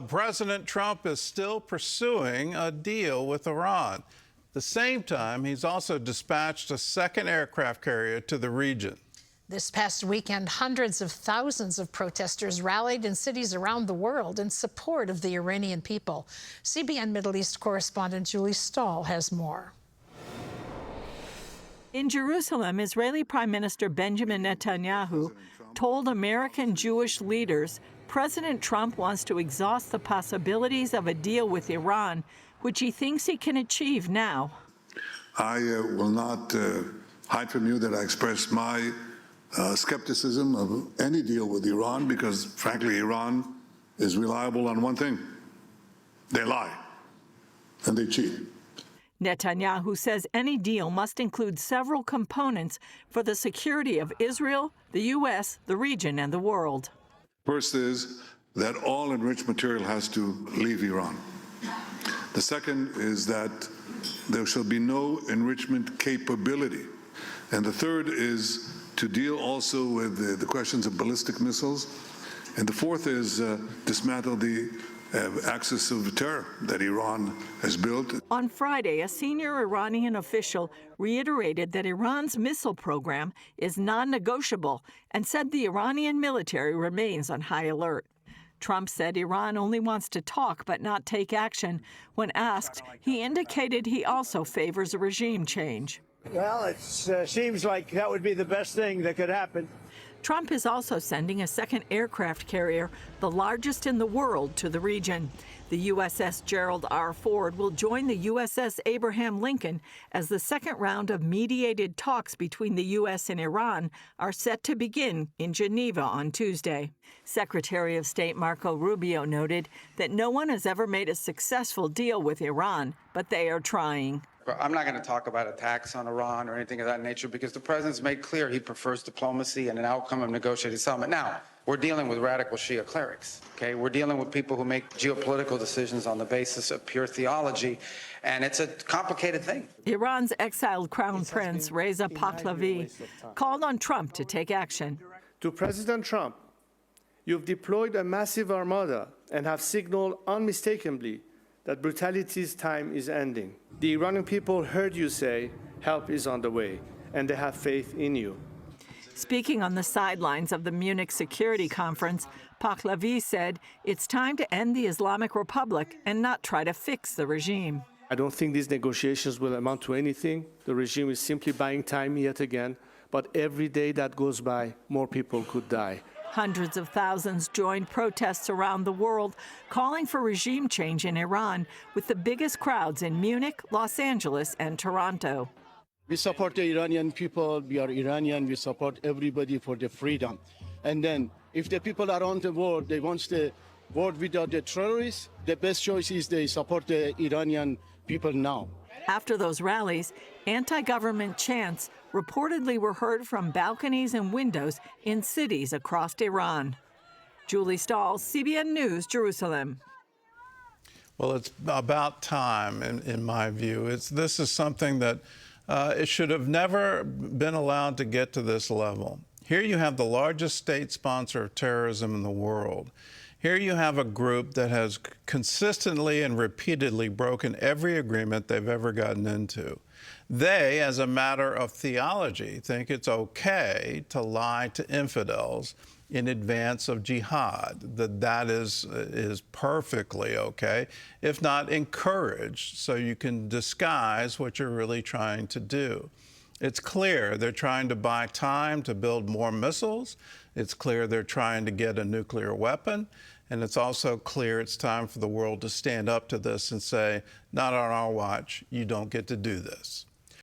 President Trump is still pursuing a deal with Iran. At the same time, he's also dispatched a second aircraft carrier to the region. This past weekend, hundreds of thousands of protesters rallied in cities around the world in support of the Iranian people. CBN Middle East correspondent Julie Stahl has more. In Jerusalem, Israeli Prime Minister Benjamin Netanyahu told American Jewish leaders President Trump wants to exhaust the possibilities of a deal with Iran, which he thinks he can achieve now. I will not hide from you that I expressed my skepticism of any deal with Iran because, frankly, Iran is reliable on one thing. They lie and they cheat. Netanyahu says any deal must include several components for the security of Israel, the U.S., the region, and the world. First is that all enriched material has to leave Iran. The second is that there shall be no enrichment capability. And the third is to deal also with the questions of ballistic missiles. And the fourth is dismantle the axis of terror that Iran has built. On Friday, a senior Iranian official reiterated that Iran's missile program is non-negotiable and said the Iranian military remains on high alert. Trump said Iran only wants to talk but not take action. When asked, he indicated he also favors a regime change. Well, it seems like that would be the best thing that could happen. Trump is also sending a second aircraft carrier, the largest in the world, to the region. The USS Gerald R. Ford will join the USS Abraham Lincoln as the second round of mediated talks between the U.S. and Iran are set to begin in Geneva on Tuesday. Secretary of State Marco Rubio noted that no one has ever made a successful deal with Iran, but they are trying. I'm not going to talk about attacks on Iran or anything of that nature because the president's made clear he prefers diplomacy and an outcome of negotiated settlement. Now, we're dealing with radical Shia clerics, okay? We're dealing with people who make geopolitical decisions on the basis of pure theology, and it's a complicated thing. Iran's exiled crown prince, Reza Pahlavi, called on Trump to take action. To President Trump, you've deployed a massive armada and have signaled unmistakably that brutality's time is ending. The Iranian people heard you say help is on the way, and they have faith in you. Speaking on the sidelines of the Munich Security Conference, Pahlavi said it's time to end the Islamic Republic and not try to fix the regime. I don't think these negotiations will amount to anything. The regime is simply buying time yet again, but every day that goes by, more people could die. Hundreds of thousands joined protests around the world calling for regime change in Iran, with the biggest crowds in Munich, Los Angeles, and Toronto. We support the Iranian people. We are Iranian. We support everybody for the freedom. And then if the people around the world, they want the world without the terrorists, the best choice is they support the Iranian people now. After those rallies, anti-government chants reportedly were heard from balconies and windows in cities across Iran. Julie Stahl, CBN News, Jerusalem. Well, it's about time, in my view. This is something that it should have never been allowed to get to this level. Here you have the largest state sponsor of terrorism in the world. Here you have a group that has consistently and repeatedly broken every agreement they've ever gotten into. They, as a matter of theology, think it's okay to lie to infidels in advance of jihad, that is perfectly okay, if not encouraged, so you can disguise what you're really trying to do. It's clear they're trying to buy time to build more missiles. It's clear they're trying to get a nuclear weapon. And it's also clear it's time for the world to stand up to this and say, not on our watch, you don't get to do this.